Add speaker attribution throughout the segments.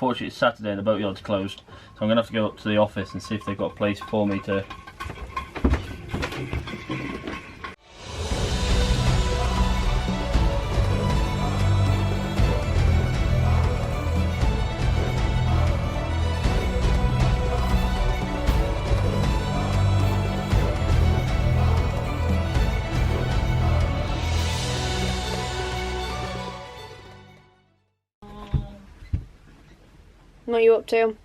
Speaker 1: unfortunately it's Saturday and the boatyard's closed, so I'm going to have to go up to the office and see if they've got a place for me to...
Speaker 2: What are you up to?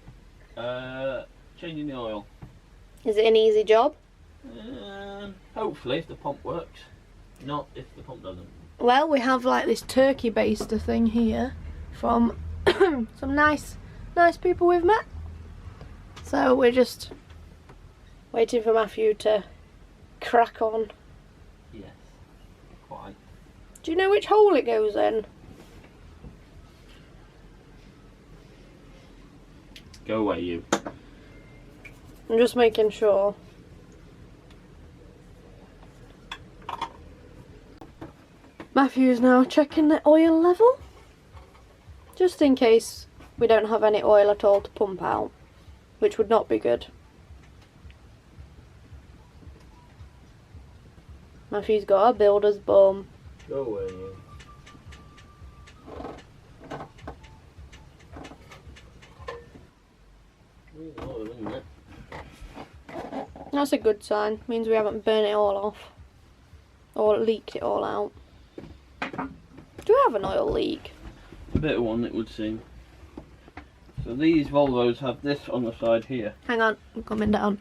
Speaker 1: Changing the oil.
Speaker 2: Is it an easy job?
Speaker 1: Hopefully, if the pump works. Not if the pump doesn't.
Speaker 2: Well, we have like this turkey baster thing here from some nice people we've met. So we're just waiting for Matthew to crack on.
Speaker 1: Yes, quite.
Speaker 2: Do you know which hole it goes in?
Speaker 1: Go away, you.
Speaker 2: I'm just making sure. Matthew's now checking the oil level, just in case we don't have any oil at all to pump out, which would not be good. Matthew's got a builder's bum.
Speaker 1: Go away, you. Oil, isn't it?
Speaker 2: That's a good sign. Means we haven't burnt it all off. Or leaked it all out. Do we have an oil leak?
Speaker 1: A bit of one, it would seem. So these Volvos have this on the side here.
Speaker 2: Hang on, I'm coming down.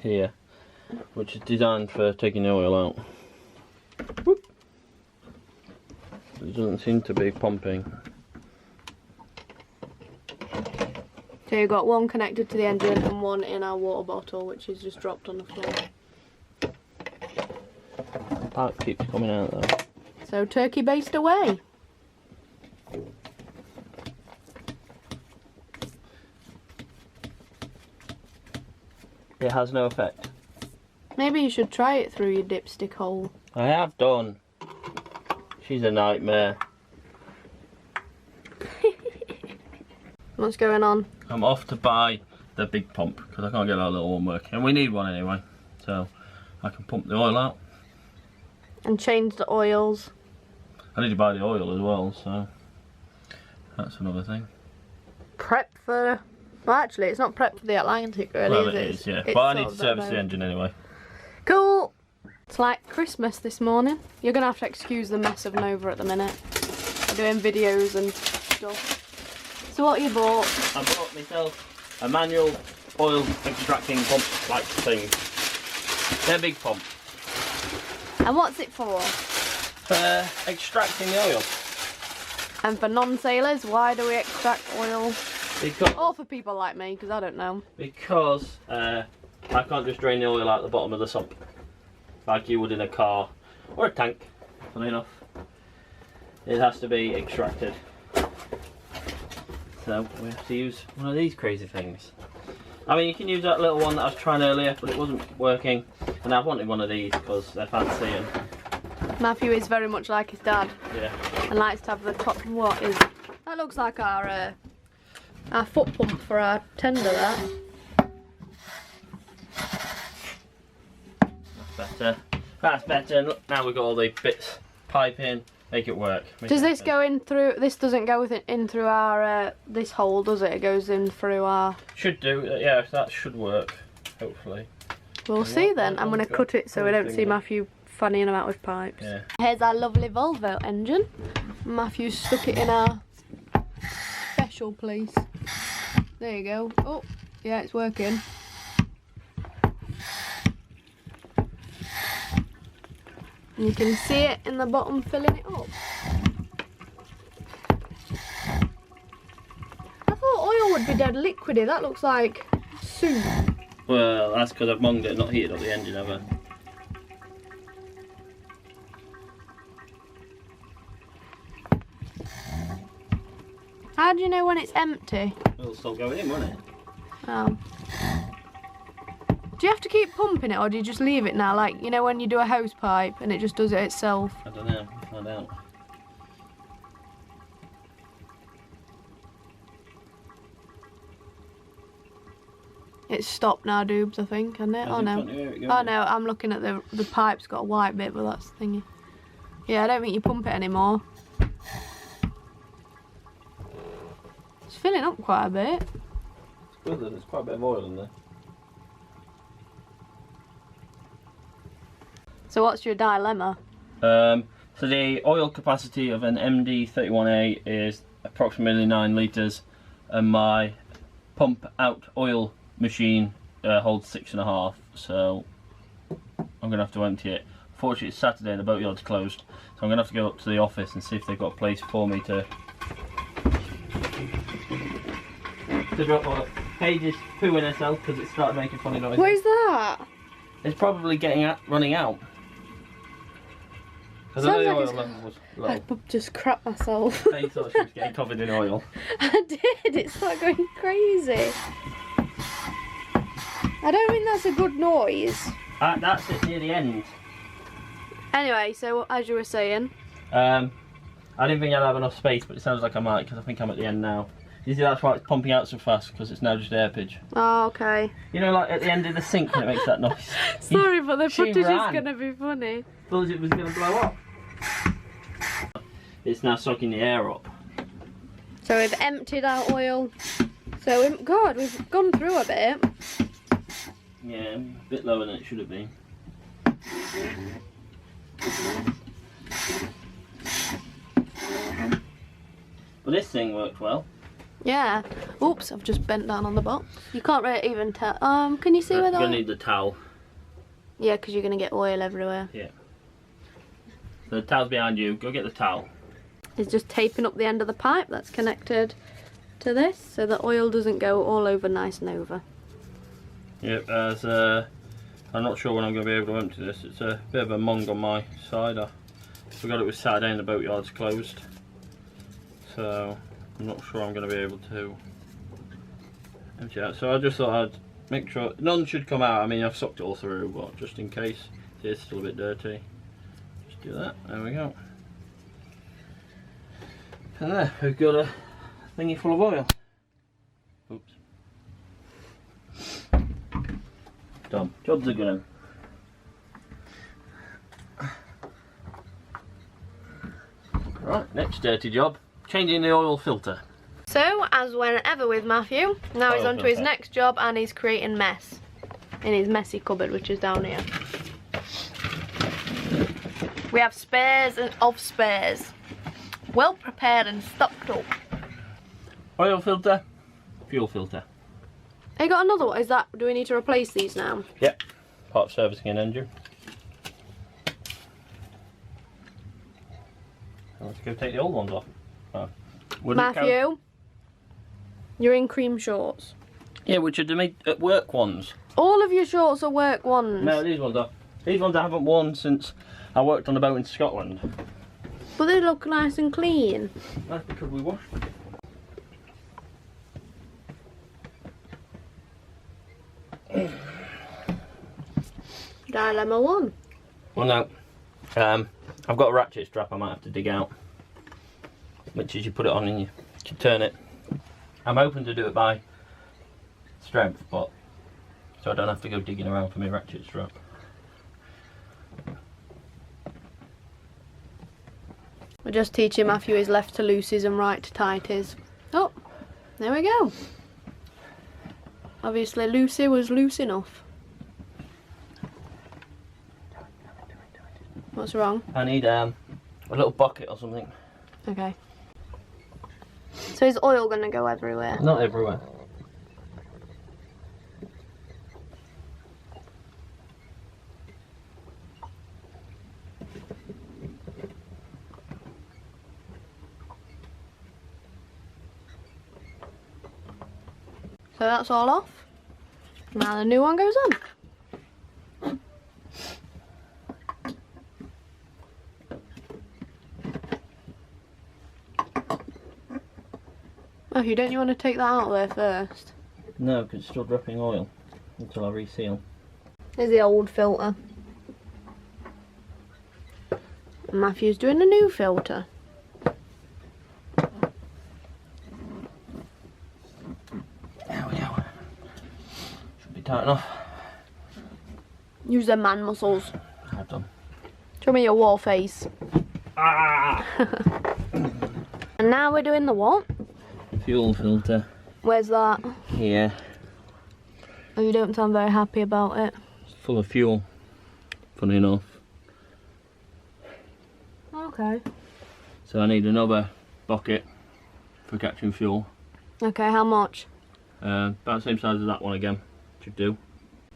Speaker 1: Here. Which is designed for taking the oil out. Whoop. It doesn't seem to be pumping.
Speaker 2: So you've got one connected to the engine and one in our water bottle, which is just dropped on the floor.
Speaker 1: The pipe keeps coming out though.
Speaker 2: So turkey based away.
Speaker 1: It has no effect.
Speaker 2: Maybe you should try it through your dipstick hole.
Speaker 1: I have done. She's a nightmare.
Speaker 2: What's going on?
Speaker 1: I'm off to buy the big pump because I can't get that little one working. And we need one anyway. So I can pump the oil out.
Speaker 2: And change the oils.
Speaker 1: I need to buy the oil as well, so that's another thing.
Speaker 2: Prep for... Well, actually, it's not prep for the Atlantic, really,
Speaker 1: Well,
Speaker 2: is
Speaker 1: it is, yeah. But I need to service the engine anyway.
Speaker 2: Cool! It's like Christmas this morning. You're going to have to excuse the mess of Nova at the minute. We're doing videos and stuff. So what you bought?
Speaker 1: I bought myself a manual oil extracting pump like thing. They're big pump.
Speaker 2: And what's it for?
Speaker 1: For extracting the oil.
Speaker 2: And for non-sailors, why do we extract oil?
Speaker 1: Because,
Speaker 2: or for people like me, because I don't know.
Speaker 1: Because I can't just drain the oil out the bottom of the sump like you would in a car or a tank, funny enough. It has to be extracted. So we have to use one of these crazy things. I mean, you can use that little one that I was trying earlier, but it wasn't working. And I wanted one of these because they're fancy. And
Speaker 2: Matthew is very much like his dad.
Speaker 1: Yeah.
Speaker 2: And likes to have the top. What is? That looks like our foot pump for our tender. That.
Speaker 1: That's better. That's better. And look, now we've got all the bits, pipe in, make it work.
Speaker 2: Does this go in through? This doesn't go in through our this hole, does it? It goes in through our.
Speaker 1: Should do. Yeah, that should work. Hopefully.
Speaker 2: We'll see then. I'm going to cut it so we don't see Matthew fannying about with pipes.
Speaker 1: Yeah.
Speaker 2: Here's our lovely Volvo engine. Matthew stuck it in our special place. There you go. Oh, yeah, it's working. And you can see it in the bottom filling it up. I thought oil would be dead liquidy. That looks like soup.
Speaker 1: Well, that's because I've monged it, not heated up the engine, have I?
Speaker 2: How do you know when it's empty?
Speaker 1: It'll still go in, won't it?
Speaker 2: Oh. Do you have to keep pumping it, or do you just leave it now? Like, you know when you do a hose pipe and it just does it itself?
Speaker 1: I don't know, we'll find out.
Speaker 2: It's stopped now, Doobs, I think, hasn't it? Oh no. Oh no, I'm looking at the pipe's got a white bit, but that's thingy. Yeah, I don't think you pump it anymore. It's filling up quite a bit.
Speaker 1: It's good, there's quite a bit of oil in there.
Speaker 2: So what's your dilemma?
Speaker 1: So the oil capacity of an MD31A is approximately 9 litres, and my pump out oil machine holds 6.5, so I'm going to have to empty it. Fortunately it's Saturday and the boatyard's closed, so I'm going to have to go up to the office and see if they've got a place for me to drop oil. Paige is pooing herself because it started making funny noises.
Speaker 2: What is that?
Speaker 1: It's probably running out. Because I know the oil level was low.
Speaker 2: I just crap myself.
Speaker 1: Paige thought she was getting covered in oil.
Speaker 2: I did, it started going crazy. I don't think that's a good noise.
Speaker 1: That's it near the end.
Speaker 2: Anyway, so as you were saying.
Speaker 1: I didn't think I'd have enough space, but it sounds like I might, because I think I'm at the end now. You see, that's why it's pumping out so fast, because it's now just air pitch.
Speaker 2: Oh, okay.
Speaker 1: You know, like at the end of the sink when it makes that noise.
Speaker 2: Sorry, but the footage is going to be funny.
Speaker 1: Thought it was going to blow up. It's now sucking the air up.
Speaker 2: So we've emptied our oil. So, God, we've gone through a bit.
Speaker 1: Yeah, a bit lower than it should have been. But this thing worked well.
Speaker 2: Yeah. Oops, I've just bent down on the box. You can't really even tell. Can you see where that?
Speaker 1: You're gonna need the towel.
Speaker 2: Yeah, because you're gonna get oil everywhere.
Speaker 1: Yeah. So the towel's behind you. Go get the towel.
Speaker 2: It's just taping up the end of the pipe that's connected to this, so the oil doesn't go all over nice and over.
Speaker 1: Yep. I'm not sure when I'm going to be able to empty this. It's a bit of a mong on my side. I forgot it was Saturday and the boatyard's closed, so I'm not sure I'm going to be able to empty it out. So I just thought I'd make sure none should come out. I mean, I've sucked it all through, but just in case it is still a bit dirty, just do that. There we go. And there, we've got a thingy full of oil. Oops. Done. Job's a good one. Right, next dirty job. Changing the oil filter.
Speaker 2: So, as whenever with Matthew, now he's on to his next job and he's creating mess in his messy cupboard, which is down here. We have spares of spares. Well prepared and stocked up.
Speaker 1: Oil filter, fuel filter.
Speaker 2: I got another one. Is that, do we need to replace these now?
Speaker 1: Yep, part of servicing an engine. Let's go take the old ones off. Oh.
Speaker 2: Matthew, you're in cream shorts.
Speaker 1: Yeah, which are the work ones.
Speaker 2: All of your shorts are work ones.
Speaker 1: No, these ones are. These ones I haven't worn since I worked on a boat in Scotland.
Speaker 2: But they look nice and clean.
Speaker 1: That's because we washed them.
Speaker 2: Dilemma 1.
Speaker 1: Well, no. I've got a ratchet strap I might have to dig out. Which is you put it on and you turn it. I'm hoping to do it by strength, but so I don't have to go digging around for my ratchet strap.
Speaker 2: We're just teaching Matthew his left to loosies and right to tighties. Oh, there we go. Obviously Lucy was loose enough. What's wrong?
Speaker 1: I need a little bucket or something.
Speaker 2: Okay. So is oil going to go everywhere?
Speaker 1: Not everywhere.
Speaker 2: So that's all off. Now the new one goes on. Oh, don't you want to take that out there first?
Speaker 1: No, because it's still dripping oil until I reseal.
Speaker 2: There's the old filter. Matthew's doing a new filter.
Speaker 1: There we go. tight enough.
Speaker 2: Use the man muscles.
Speaker 1: I've done.
Speaker 2: Show me your war face.
Speaker 1: Ah!
Speaker 2: And now we're doing the what?
Speaker 1: Fuel filter.
Speaker 2: Where's that?
Speaker 1: Here.
Speaker 2: Oh, you don't sound very happy about it.
Speaker 1: It's full of fuel. Funny enough.
Speaker 2: Okay.
Speaker 1: So I need another bucket for catching fuel.
Speaker 2: Okay, how much?
Speaker 1: About the same size as that one again. Should do.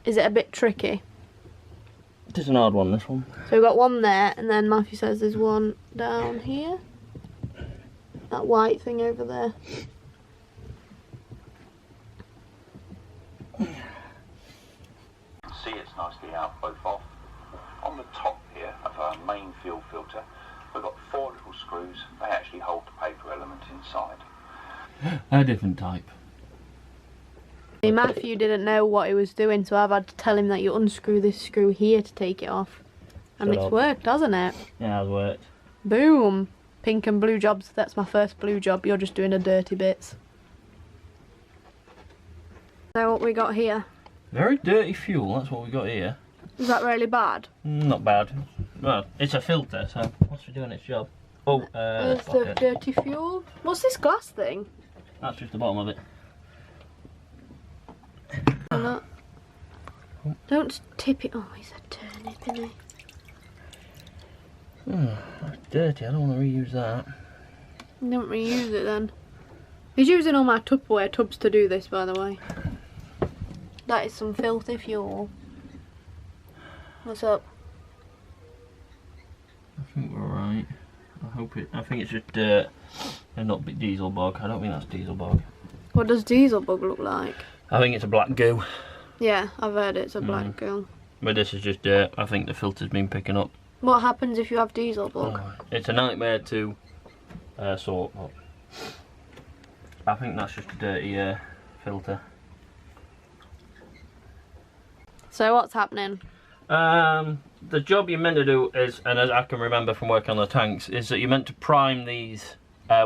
Speaker 2: Is it a bit tricky?
Speaker 1: It's an hard one, this one.
Speaker 2: So we've got one there, and then Matthew says there's one down here. That white thing over there.
Speaker 3: See, it's nicely out both off. On the top here of our main fuel filter, we've got 4 little screws. They actually hold the paper element inside.
Speaker 1: A different type.
Speaker 2: Matthew didn't know what he was doing, so I've had to tell him that you unscrew this screw here to take it off. And it's worked, hasn't it?
Speaker 1: Yeah, it's worked.
Speaker 2: Boom! Pink and blue jobs. That's my first blue job. You're just doing the dirty bits. So what we got here?
Speaker 1: Very dirty fuel, that's what we got here.
Speaker 2: Is that really bad?
Speaker 1: Not bad. Well, it's a filter, so what's it doing its job? Oh,
Speaker 2: There's the dirty fuel. What's this glass thing?
Speaker 1: That's just the bottom of it.
Speaker 2: Don't tip it. Oh, he's a turnip, isn't he?
Speaker 1: That's dirty, I don't want to reuse that.
Speaker 2: Don't reuse it then. He's using all my Tupperware tubs to do this, by the way. That is some filthy fuel. What's up?
Speaker 1: I think we're alright. I think it's just dirt and not diesel bug. I don't think that's diesel bug.
Speaker 2: What does diesel bug look like?
Speaker 1: I think it's a black goo.
Speaker 2: Yeah, I've heard it's a black goo.
Speaker 1: But this is just dirt. I think the filter's been picking up.
Speaker 2: What happens if you have diesel bug?
Speaker 1: Oh, it's a nightmare to sort. But I think that's just a dirty filter.
Speaker 2: So what's happening?
Speaker 1: The job you're meant to do is, and as I can remember from working on the tanks, is that you're meant to prime these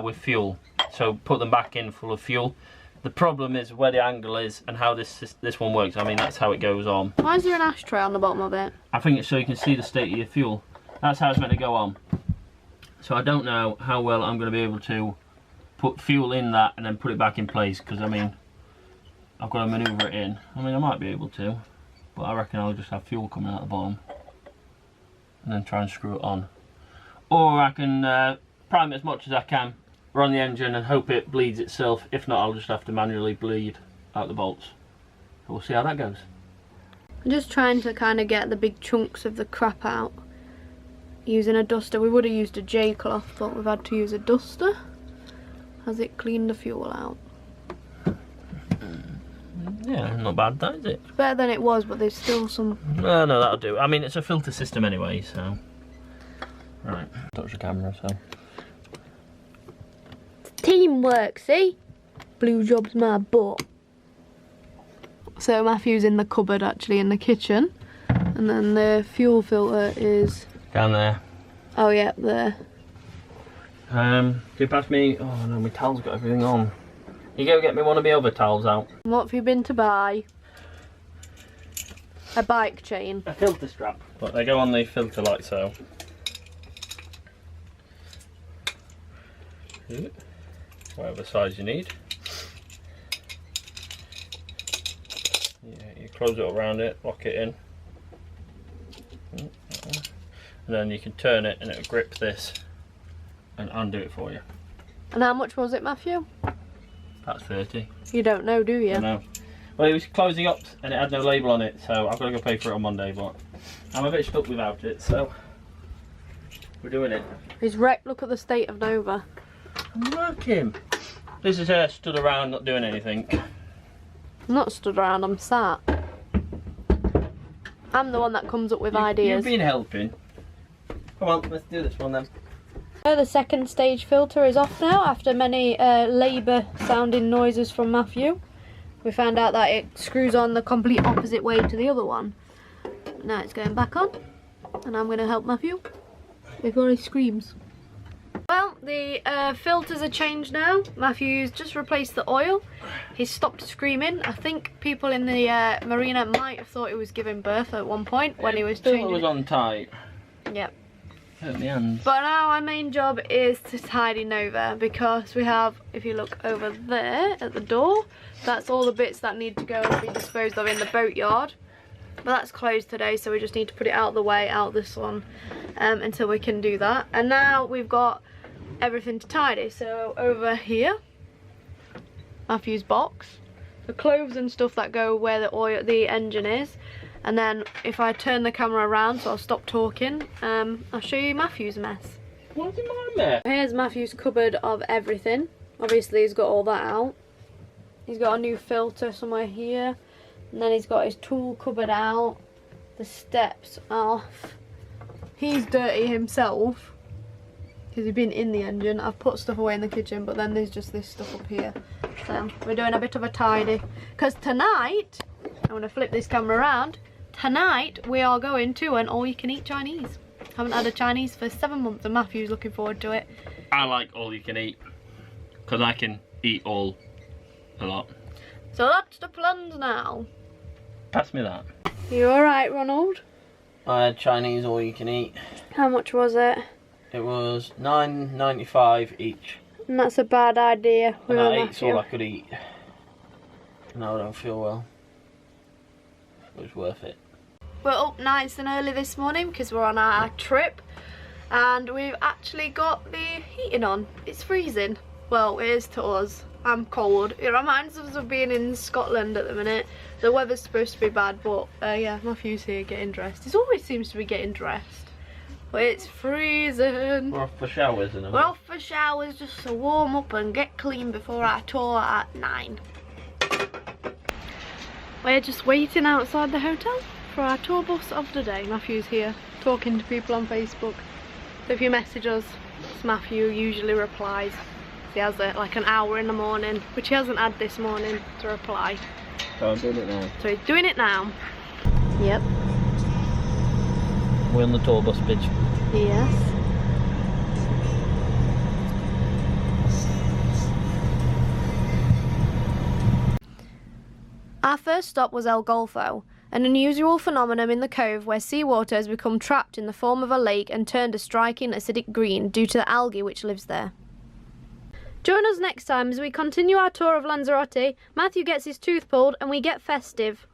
Speaker 1: with fuel. So put them back in full of fuel. The problem is where the angle is and how this one works. I mean, that's how it goes on.
Speaker 2: Why is there an ashtray on the bottom of it?
Speaker 1: I think it's so you can see the state of your fuel. That's how it's meant to go on. So I don't know how well I'm going to be able to put fuel in that and then put it back in place, because I mean, I've got to manoeuvre it in. I mean, I might be able to, but I reckon I'll just have fuel coming out the bottom and then try and screw it on. Or I can prime it as much as I can, run the engine and hope it bleeds itself. If not, I'll just have to manually bleed out the bolts. So we'll see how that goes.
Speaker 2: I'm just trying to kind of get the big chunks of the crap out using a duster. We would have used a J-cloth, but we've had to use a duster. Has it cleaned the fuel out?
Speaker 1: Yeah, not bad that, is it?
Speaker 2: It's better than it was, but there's still some...
Speaker 1: No, that'll do. I mean, it's a filter system anyway, so... Right, touch the camera, so...
Speaker 2: Teamwork, see? Blue job's my butt. So Matthew's in the cupboard, actually, in the kitchen. And then the fuel filter is...
Speaker 1: Down there.
Speaker 2: Oh, yeah, there.
Speaker 1: Can you pass me... Oh no, my towel's got everything on. You go get me one of my other towels out.
Speaker 2: What have you been to buy? A bike chain.
Speaker 1: A filter strap. But they go on the filter like so. Whatever size you need. Yeah, you close it around it, lock it in. And then you can turn it and it'll grip this and undo it for you.
Speaker 2: And how much was it, Matthew?
Speaker 1: That's 30.
Speaker 2: You don't know, do you?
Speaker 1: I know. Well, it was closing up and it had no label on it, so I've got to go pay for it on Monday, but I'm a bit stuck without it, so we're doing it.
Speaker 2: He's wrecked. Look at the state of Nova.
Speaker 1: I'm working. This is stood around not doing anything.
Speaker 2: I'm not stood around, I'm sat. I'm the one that comes up with ideas.
Speaker 1: You've been helping. Come on, let's do this one then.
Speaker 2: So the second stage filter is off now after many labour sounding noises from Matthew. We found out that it screws on the complete opposite way to the other one. Now it's going back on and I'm going to help Matthew before he screams. Well, the filters are changed now. Matthew's just replaced the oil. He's stopped screaming. I think people in the marina might have thought he was giving birth at one point when he was changing.
Speaker 1: It was on tight.
Speaker 2: Yep.
Speaker 1: Hurt my hands.
Speaker 2: But now our main job is to tidy Nova, because we have, if you look over there at the door, that's all the bits that need to go and be disposed of in the boatyard. But that's closed today, so we just need to put it out of the way, out of the sun, until we can do that. And now we've got everything to tidy. So over here, Matthew's box, the clothes and stuff that go where the engine is. And then if I turn the camera around, so I'll stop talking, I'll show you Matthew's mess.
Speaker 1: What's in my mess?
Speaker 2: Here's Matthew's cupboard of everything. Obviously he's got all that out. He's got a new filter somewhere here. And then he's got his tool cupboard out. The steps off. He's dirty himself, because he's been in the engine. I've put stuff away in the kitchen, but then there's just this stuff up here. So we're doing a bit of a tidy. Because tonight, I'm going to flip this camera around. Tonight we are going to an all-you-can-eat Chinese. Haven't had a Chinese for 7 months and Matthew's looking forward to it.
Speaker 1: I like all you can eat, because I can eat all a lot.
Speaker 2: So that's the plans now.
Speaker 1: Pass me that.
Speaker 2: You alright, Ronald?
Speaker 1: I had Chinese all you can eat.
Speaker 2: How much was it?
Speaker 1: It was $9.95 each.
Speaker 2: And that's a bad idea.
Speaker 1: And I ate all I could eat. Now I don't feel well. It was worth it.
Speaker 2: We're up nice and early this morning because we're on our trip. And we've actually got the heating on. It's freezing. Well, it is to us. I'm cold. It reminds us of being in Scotland at the minute. The weather's supposed to be bad, but yeah, Matthew's here getting dressed. He always seems to be getting dressed. But it's freezing.
Speaker 1: We're off for showers, isn't it?
Speaker 2: We're off for showers just to warm up and get clean before our tour at 9. We're just waiting outside the hotel for our tour bus of the day. Matthew's here talking to people on Facebook. So if you message us, it's Matthew usually replies. He has like an hour in the morning, which he hasn't had this morning, to reply.
Speaker 1: So I'm doing it now.
Speaker 2: So he's doing it now. Yep.
Speaker 1: We're on the tour bus, bitch.
Speaker 2: Yes. Our first stop was El Golfo, an unusual phenomenon in the cove where seawater has become trapped in the form of a lake and turned a striking acidic green due to the algae which lives there. Join us next time as we continue our tour of Lanzarote. Matthew gets his tooth pulled and we get festive.